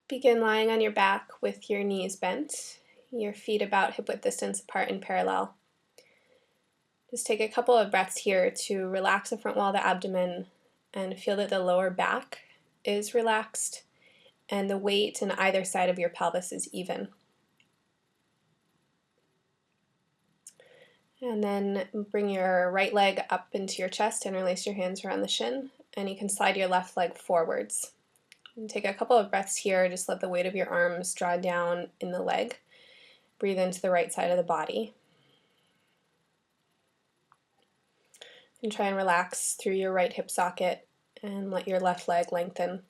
Begin lying on your back with your knees bent, your feet about hip-width distance apart and parallel. Just take a couple of breaths here to relax the front wall of the abdomen and feel that the lower back is relaxed and the weight on either side of your pelvis is even. And then bring your right leg up into your chest, interlace your hands around the shin, and you can slide your left leg forwards. And take a couple of breaths here, just let the weight of your arms draw down in the leg. Breathe into the right side of the body. And try and relax through your right hip socket and let your left leg lengthen.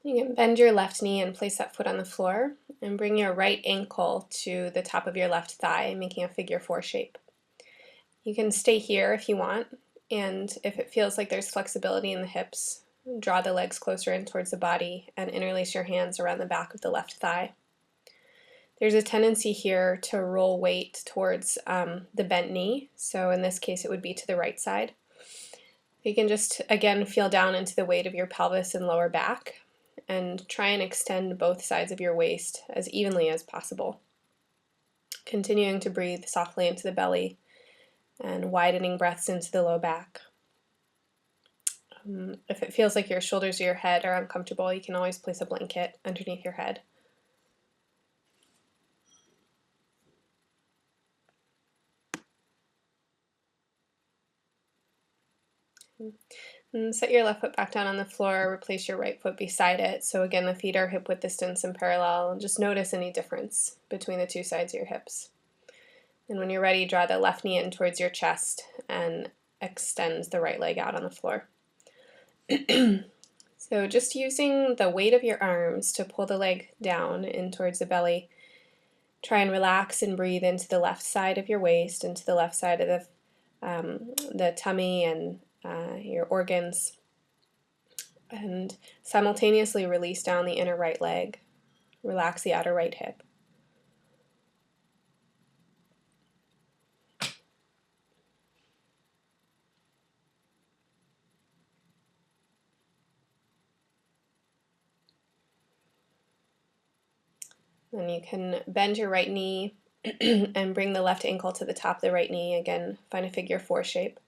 You can bend your left knee and place that foot on the floor and bring your right ankle to the top of your left thigh, making a figure 4 shape. You can stay here if you want, and if it feels like there's flexibility in the hips, draw the legs closer in towards the body and interlace your hands around the back of the left thigh. There's a tendency here to roll weight towards the bent knee, so in this case it would be to the right side. You can just, again, feel down into the weight of your pelvis and lower back, and try and extend both sides of your waist as evenly as possible. Continuing to breathe softly into the belly and widening breaths into the low back. If it feels like your shoulders or your head are uncomfortable, you can always place a blanket underneath your head. And set your left foot back down on the floor, replace your right foot beside it. So again, the feet are hip-width distance and parallel. And just notice any difference between the two sides of your hips. And when you're ready, draw the left knee in towards your chest and extend the right leg out on the floor. So just using the weight of your arms to pull the leg down in towards the belly. Try and relax and breathe into the left side of your waist, into the left side of the tummy and your organs, and simultaneously release down the inner right leg. Relax the outer right hip. Then you can bend your right knee and bring the left ankle to the top of the right knee. Again, find a figure 4 shape.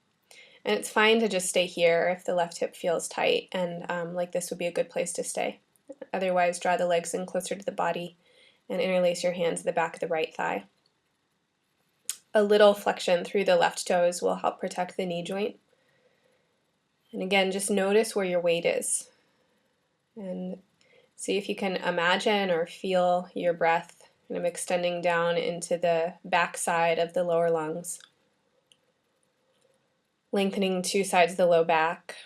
And it's fine to just stay here if the left hip feels tight, and like this would be a good place to stay. Otherwise, draw the legs in closer to the body and interlace your hands at the back of the right thigh. A little flexion through the left toes will help protect the knee joint. And again, just notice where your weight is. And see if you can imagine or feel your breath kind of extending down into the back side of the lower lungs. Lengthening two sides of the low back.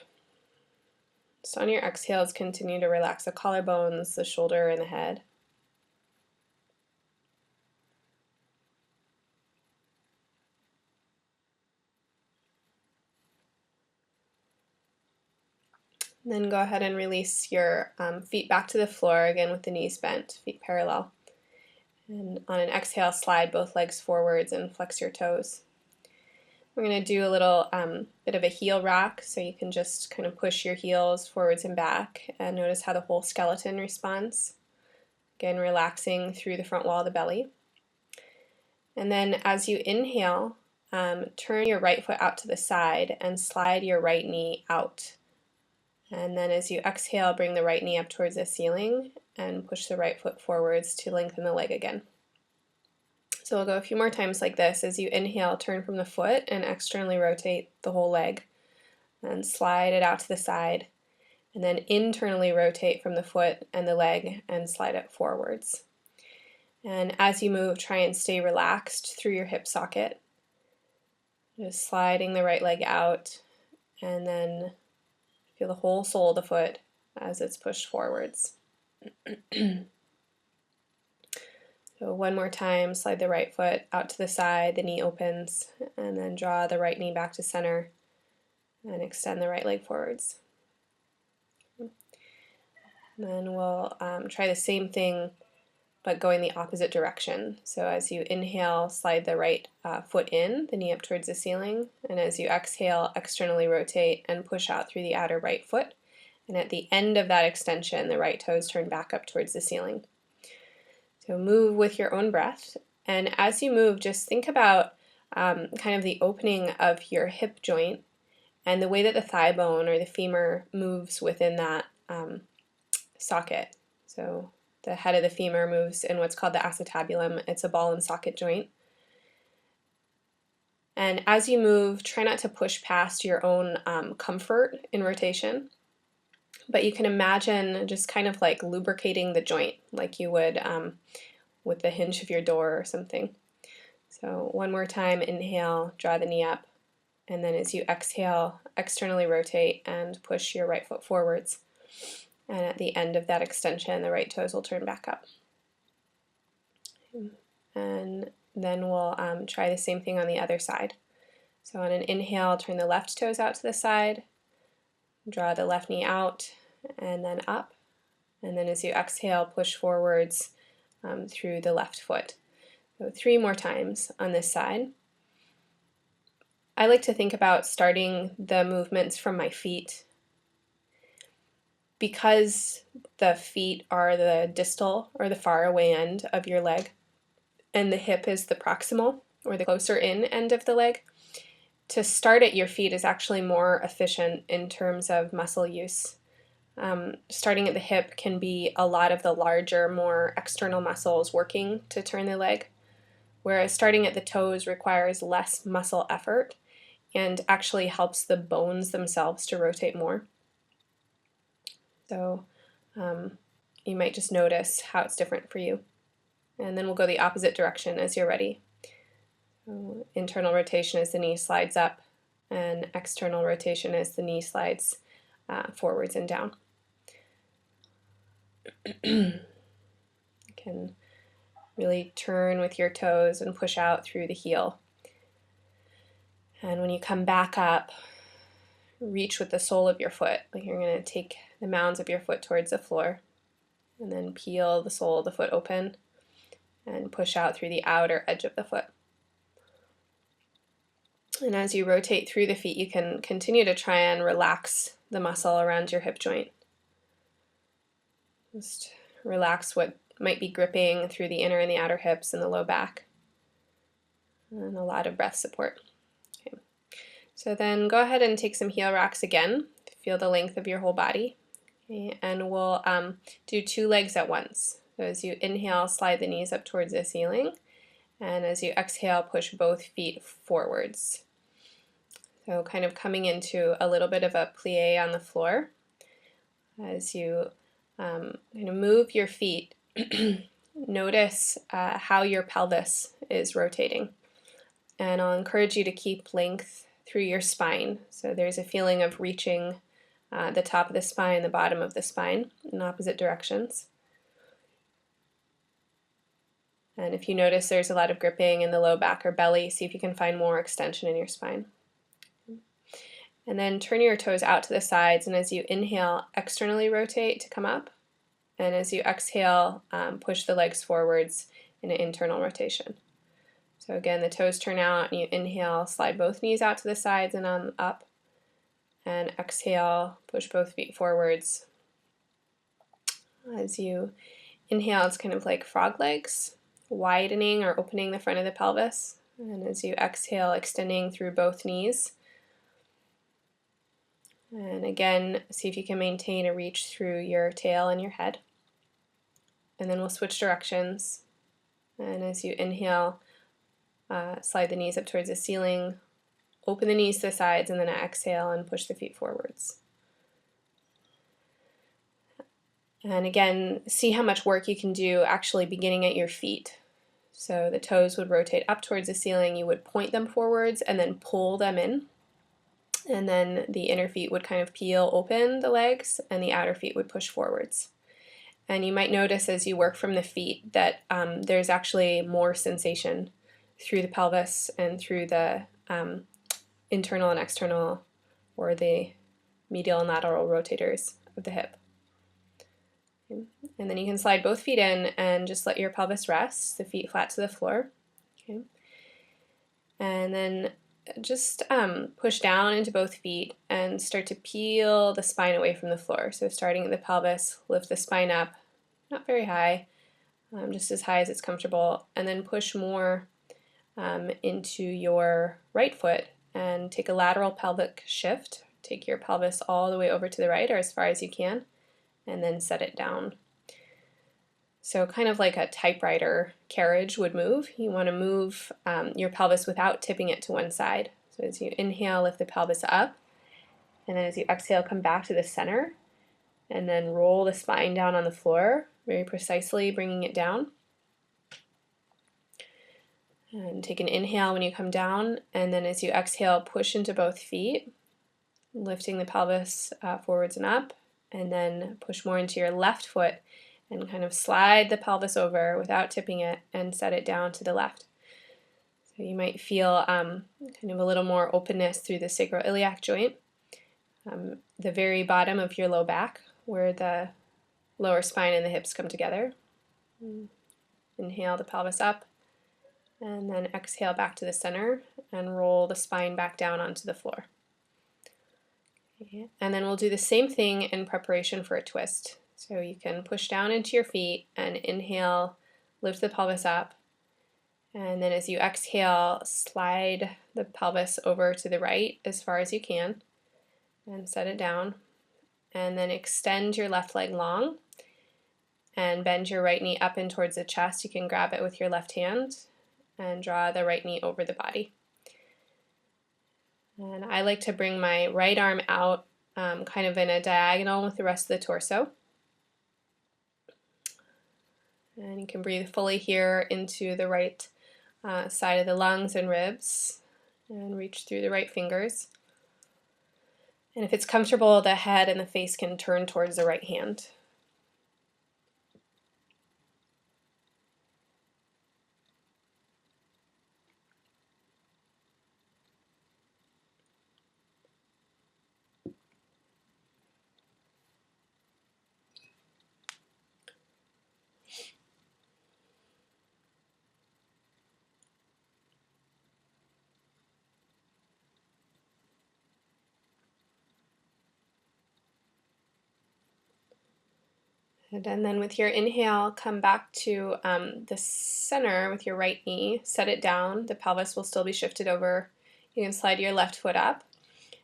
So on your exhales, continue to relax the collarbones, the shoulder, and the head. Then go ahead and release your feet back to the floor, again with the knees bent, feet parallel. And on an exhale, slide both legs forwards and flex your toes. We're going to do a little bit of a heel rock, so you can just kind of push your heels forwards and back and notice how the whole skeleton responds. Again, relaxing through the front wall of the belly. And then as you inhale, turn your right foot out to the side and slide your right knee out. And then as you exhale, bring the right knee up towards the ceiling and push the right foot forwards to lengthen the leg again. So we'll go a few more times like this. As you inhale, turn from the foot and externally rotate the whole leg and slide it out to the side. And then internally rotate from the foot and the leg and slide it forwards. And as you move, try and stay relaxed through your hip socket. Just sliding the right leg out, and then feel the whole sole of the foot as it's pushed forwards. So one more time, slide the right foot out to the side, the knee opens, and then draw the right knee back to center and extend the right leg forwards. And then we'll try the same thing but going the opposite direction. So as you inhale, slide the right foot in, the knee up towards the ceiling, and as you exhale, externally rotate and push out through the outer right foot. And at the end of that extension, the right toes turn back up towards the ceiling. So move with your own breath, and as you move, just think about kind of the opening of your hip joint and the way that the thigh bone or the femur moves within that socket. So the head of the femur moves in what's called the acetabulum. It's a ball and socket joint. And as you move, try not to push past your own comfort in rotation, but you can imagine just kind of like lubricating the joint like you would with the hinge of your door or something. So one more time, inhale, draw the knee up, and then as you exhale, externally rotate and push your right foot forwards. And at the end of that extension, the right toes will turn back up. And then we'll try the same thing on the other side. So on an inhale, turn the left toes out to the side, draw the left knee out, and then up. And then as you exhale, push forwards through the left foot. So 3 more times on this side. I like to think about starting the movements from my feet. Because the feet are the distal or the far away end of your leg, and the hip is the proximal or the closer in end of the leg, to start at your feet is actually more efficient in terms of muscle use. Starting at the hip can be a lot of the larger, more external muscles working to turn the leg, whereas starting at the toes requires less muscle effort and actually helps the bones themselves to rotate more. So you might just notice how it's different for you. And then we'll go the opposite direction as you're ready. So internal rotation as the knee slides up, and external rotation as the knee slides forwards and down. You can really turn with your toes and push out through the heel. And when you come back up, reach with the sole of your foot. Like you're going to take the mounds of your foot towards the floor, and then peel the sole of the foot open and push out through the outer edge of the foot. And as you rotate through the feet, you can continue to try and relax the muscle around your hip joint. Just relax what might be gripping through the inner and the outer hips and the low back. And a lot of breath support. Okay. So then go ahead and take some heel rocks again. Feel the length of your whole body. Okay. And we'll do 2 legs at once. So as you inhale, slide the knees up towards the ceiling. And as you exhale, push both feet forwards. So kind of coming into a little bit of a plie on the floor. As you kind of move your feet, notice how your pelvis is rotating. And I'll encourage you to keep length through your spine. So there's a feeling of reaching the top of the spine, the bottom of the spine in opposite directions. And if you notice there's a lot of gripping in the low back or belly, see if you can find more extension in your spine. And then turn your toes out to the sides, and as you inhale, externally rotate to come up. And as you exhale, push the legs forwards in an internal rotation. So again, the toes turn out, and you inhale, slide both knees out to the sides and on up. And exhale, push both feet forwards. As you inhale, it's kind of like frog legs, widening or opening the front of the pelvis. And as you exhale, extending through both knees. And again, see if you can maintain a reach through your tail and your head. And then we'll switch directions. And as you inhale, slide the knees up towards the ceiling, open the knees to the sides, and then exhale and push the feet forwards. And again, see how much work you can do actually beginning at your feet. So the toes would rotate up towards the ceiling, you would point them forwards and then pull them in. And then the inner feet would kind of peel open the legs, and the outer feet would push forwards. And you might notice as you work from the feet that there's actually more sensation through the pelvis and through the internal and external, or the medial and lateral rotators of the hip. Okay. And then you can slide both feet in and just let your pelvis rest, the feet flat to the floor. Okay. And then just push down into both feet and start to peel the spine away from the floor. So starting at the pelvis, lift the spine up, not very high, just as high as it's comfortable, and then push more into your right foot and take a lateral pelvic shift. Take your pelvis all the way over to the right or as far as you can, and then set it down. So kind of like a typewriter carriage would move. You want to move your pelvis without tipping it to one side. So as you inhale, lift the pelvis up, and then as you exhale, come back to the center, and then roll the spine down on the floor, very precisely bringing it down. And take an inhale when you come down, and then as you exhale, push into both feet, lifting the pelvis forwards and up, and then push more into your left foot and kind of slide the pelvis over without tipping it and set it down to the left. So you might feel kind of a little more openness through the sacro-iliac joint, the very bottom of your low back where the lower spine and the hips come together. Inhale the pelvis up, and then exhale back to the center and roll the spine back down onto the floor. Okay. And then we'll do the same thing in preparation for a twist. So you can push down into your feet and inhale, lift the pelvis up, and then as you exhale, slide the pelvis over to the right as far as you can and set it down, and then extend your left leg long and bend your right knee up and towards the chest. You can grab it with your left hand and draw the right knee over the body. And I like to bring my right arm out kind of in a diagonal with the rest of the torso. And you can breathe fully here into the right side of the lungs and ribs and reach through the right fingers. And if it's comfortable, the head and the face can turn towards the right hand. And then with your inhale, come back to the center with your right knee, set it down. The pelvis will still be shifted over. You can slide your left foot up.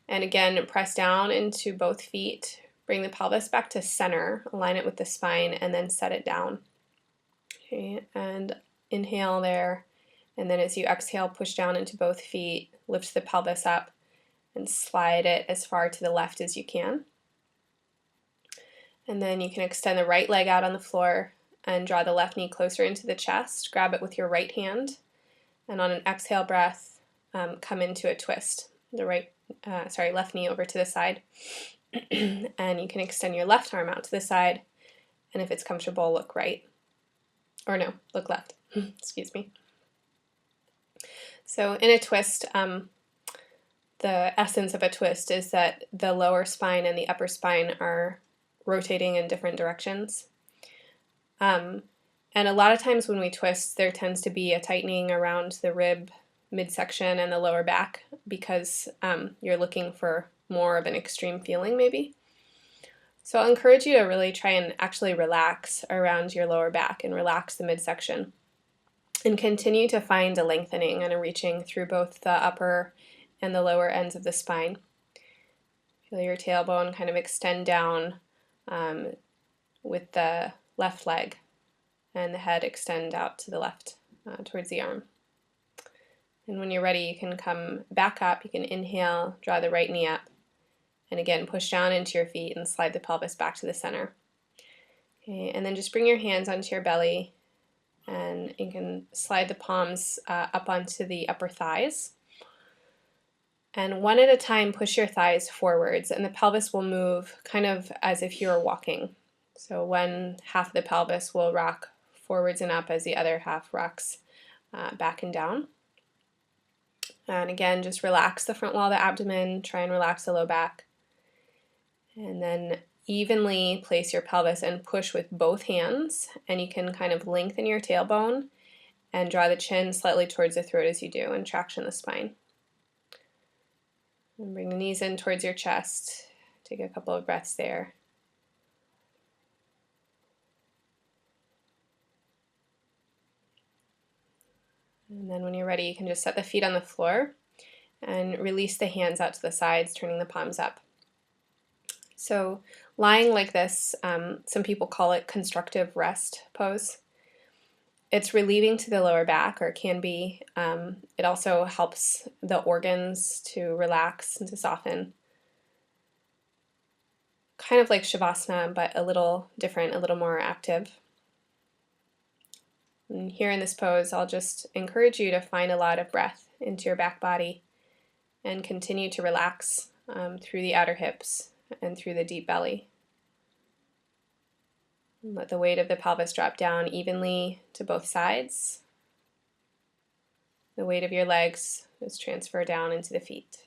And again, press down into both feet. Bring the pelvis back to center, align it with the spine, and then set it down. Okay, and inhale there. And then as you exhale, push down into both feet, lift the pelvis up, and slide it as far to the left as you can. And then you can extend the right leg out on the floor and draw the left knee closer into the chest. Grab it with your right hand, and on an exhale breath, come into a twist. The left knee over to the side, and you can extend your left arm out to the side. And if it's comfortable, look right, or no, look left. Excuse me. So in a twist, the essence of a twist is that the lower spine and the upper spine are rotating in different directions. And a lot of times when we twist, there tends to be a tightening around the rib midsection and the lower back because you're looking for more of an extreme feeling maybe. So I'll encourage you to really try and actually relax around your lower back and relax the midsection and continue to find a lengthening and a reaching through both the upper and the lower ends of the spine. Feel your tailbone kind of extend down with the left leg, and the head extend out to the left towards the arm. And when you're ready, you can come back up. You can inhale, draw the right knee up, and again push down into your feet and slide the pelvis back to the center. Okay, and then just bring your hands onto your belly, and you can slide the palms up onto the upper thighs. And one at a time, push your thighs forwards, and the pelvis will move kind of as if you were walking. So one half of the pelvis will rock forwards and up as the other half rocks back and down. And again, just relax the front wall of the abdomen, try and relax the low back. And then evenly place your pelvis and push with both hands, and you can kind of lengthen your tailbone and draw the chin slightly towards the throat as you do, and traction the spine. And bring the knees in towards your chest. Take a couple of breaths there. And then when you're ready, you can just set the feet on the floor and release the hands out to the sides, turning the palms up. So lying like this, some people call it constructive rest pose. It's relieving to the lower back, or it can be. It also helps the organs to relax and to soften. Kind of like Shavasana, but a little different, a little more active. And here in this pose, I'll just encourage you to find a lot of breath into your back body and continue to relax through the outer hips and through the deep belly. And let the weight of the pelvis drop down evenly to both sides. The weight of your legs just transfer down into the feet.